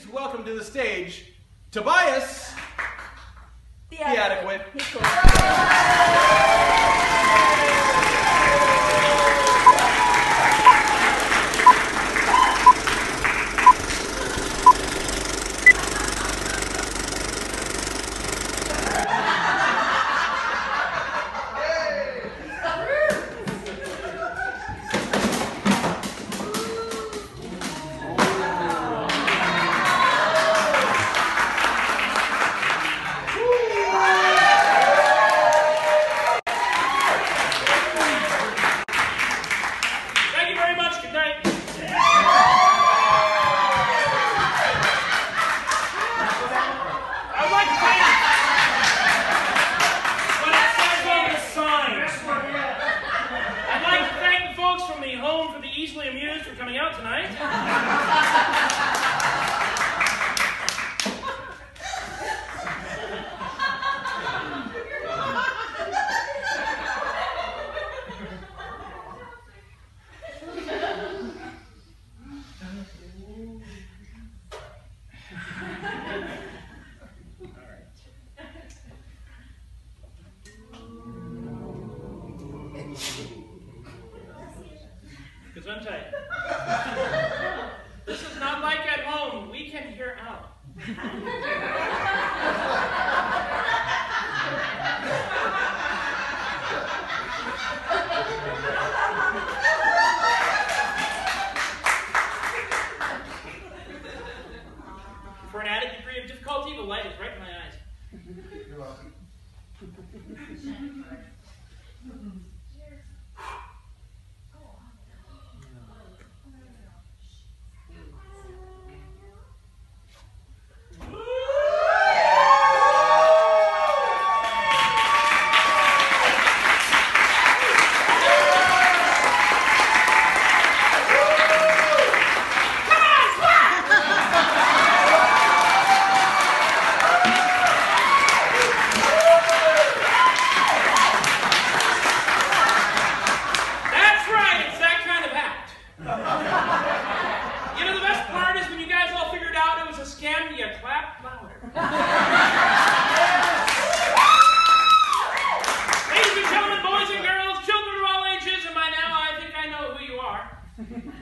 to welcome to the stage Tobias, the Adequate. This is not like at home. We can hear out. For an added degree of difficulty, the light is right in my eyes. You're welcome.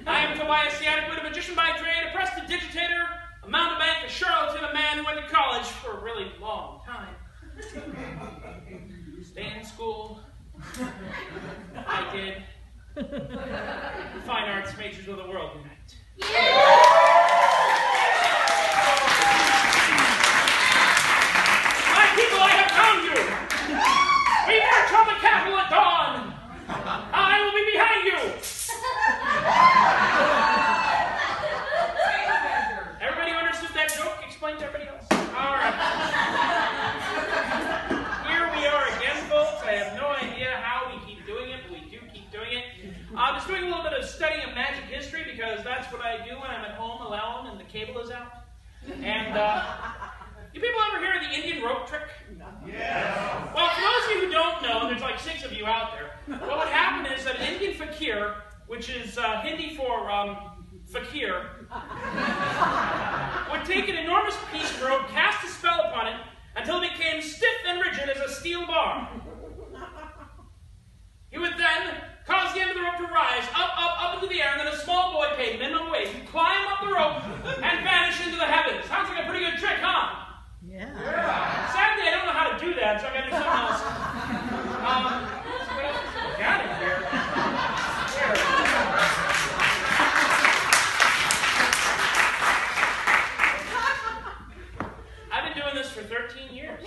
I am Tobias the Adequate, a magician by trade, a prestidigitator, a mountebank, a charlatan, a man who went to college for a really long time. Stay in school. I did. Fine arts majors of the world unite. My people, I have found you. We march on the capital at dawn. I will be behind you. Everybody who understood that joke? Explain to everybody else. All right. Here we are again, folks. I have no idea how we keep doing it, but we do keep doing it. I'm just doing a little bit of study of magic history because that's what I do when I'm at home alone and the cable is out. And you people ever hear of the Indian rope trick? Yeah. Well, for those of you who don't know, there's like 6 of you out there. What would happen is that an Indian fakir, which is Hindi for fakir, would take an enormous piece of rope, cast a spell upon it, until it became stiff and rigid as a steel bar. He would then cause the end of the rope to rise up into the air, and then a small boy paid minimum wage would climb up the rope and vanish into the heavens. Sounds like a pretty good trick, huh? Yeah. Sadly, I don't know how to do that, so I gotta do something else. What else we got in here? I've been doing this for 13 years.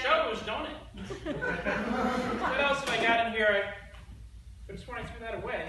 Shows, don't it? What else have I got in here? I just want to throw that away.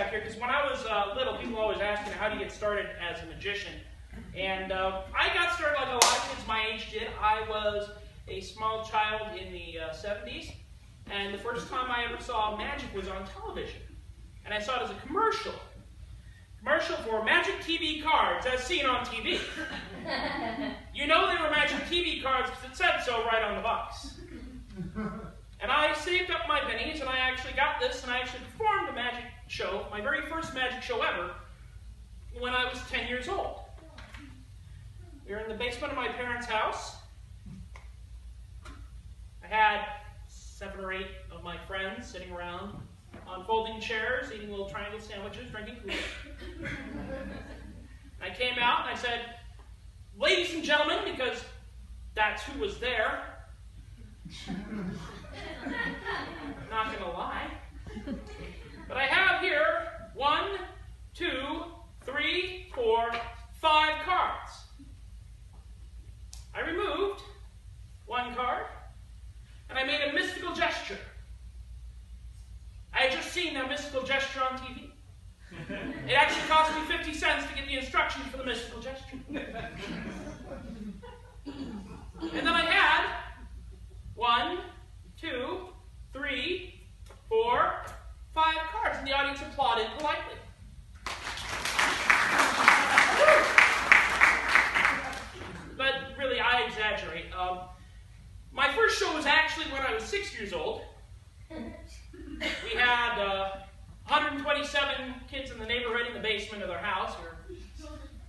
flashback here, because when I was little, people always asked me, how do you get started as a magician? And I got started like a lot of kids my age did. I was a small child in the 70s, and the first time I ever saw magic was on television. And I saw it as a commercial. Commercial for Magic TV cards, as seen on TV. You know they were Magic TV cards because it said so right on the box. And I saved up my pennies, and I actually got this, and I actually performed a magic show, my very first magic show ever, when I was 10 years old. We were in the basement of my parents' house. I had 7 or 8 of my friends sitting around on folding chairs, eating little triangle sandwiches, drinking Kool-Aid. I came out and I said, ladies and gentlemen, because that's who was there. Not going to lie. But I have here 1, 2, 3, 4, 5 cards. I removed 1 card, and I made a mystical gesture. I had just seen that mystical gesture on TV. It actually cost me 50 cents to get the instructions for the mystical gesture. And then I had 1, 2, 3, 4, 5 cards, and the audience applauded politely. But really, I exaggerate. My first show was actually when I was 6 years old. We had 127 kids in the neighborhood in the basement of their house. We were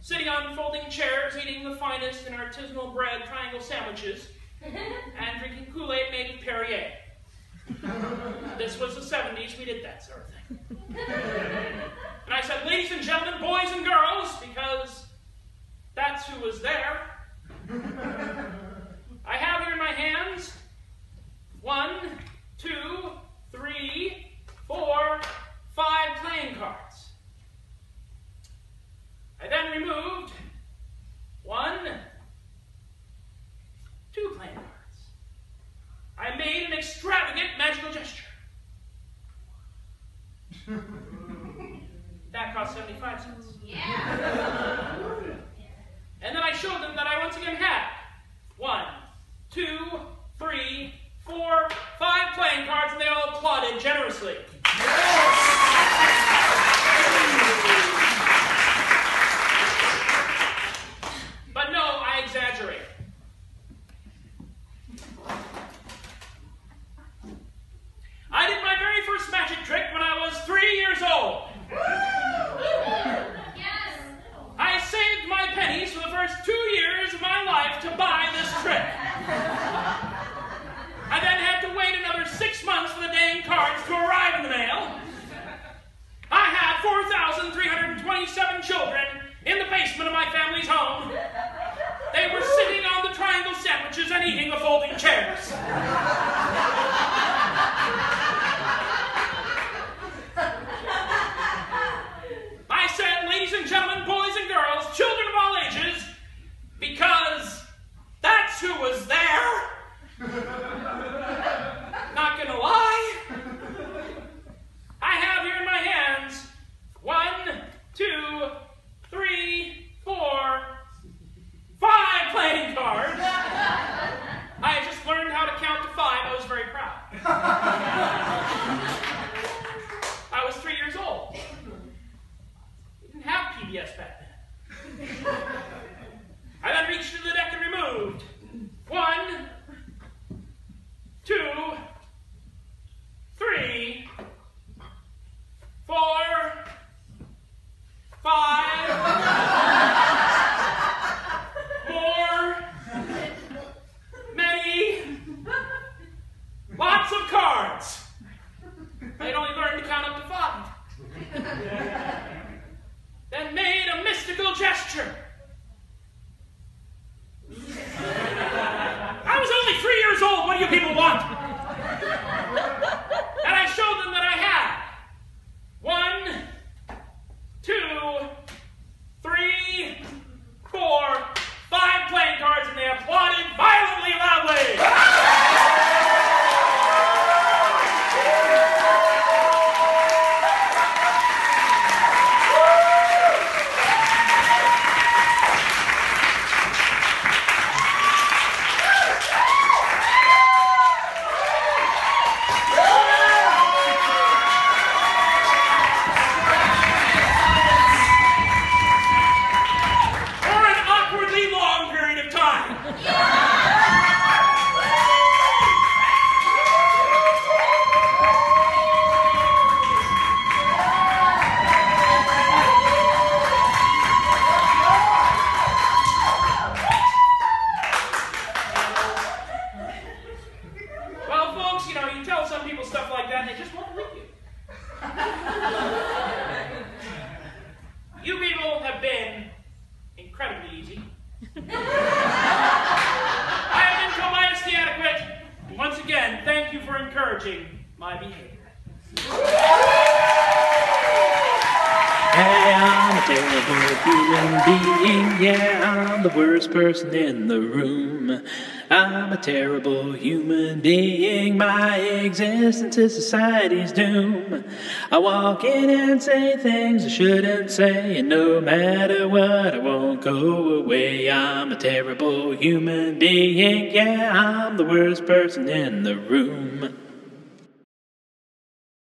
sitting on folding chairs, eating the finest and artisanal bread triangle sandwiches, and drinking Kool-Aid made with Perrier. This was the 70s, we did that sort of thing. And I said, ladies and gentlemen, boys and girls, because that's who was there. I have here in my hands 1, 2, 3, 4, 5 playing cards. I then removed 1, 2 playing cards. I made an extravagant magical gesture. That cost 75 cents. Yeah. And then I showed them that I once again had 1, 2, 3, 4, 5 playing cards, and they all applauded generously. But no, I exaggerate. I did my very first magic trick when I was 3 years old. Yes. I saved my pennies for the first 2 years of my life to buy this trick. I then had to wait another 6 months for the dang cards to arrive in the mail. I had 4,327 children in the basement of my family's home. They were sitting on the triangle sandwiches and eating the folding chairs. I said, ladies and gentlemen, boys and girls, children of all ages, because that's who was there. Not gonna lie. I have here in my hands 1, 2, 3, 4, 5 playing cards. I had just learned how to count to 5. I was I'm a terrible human being, yeah, I'm the worst person in the room. I'm a terrible human being, my existence is society's doom. I walk in and say things I shouldn't say, and no matter what, I won't go away. I'm a terrible human being, yeah, I'm the worst person in the room.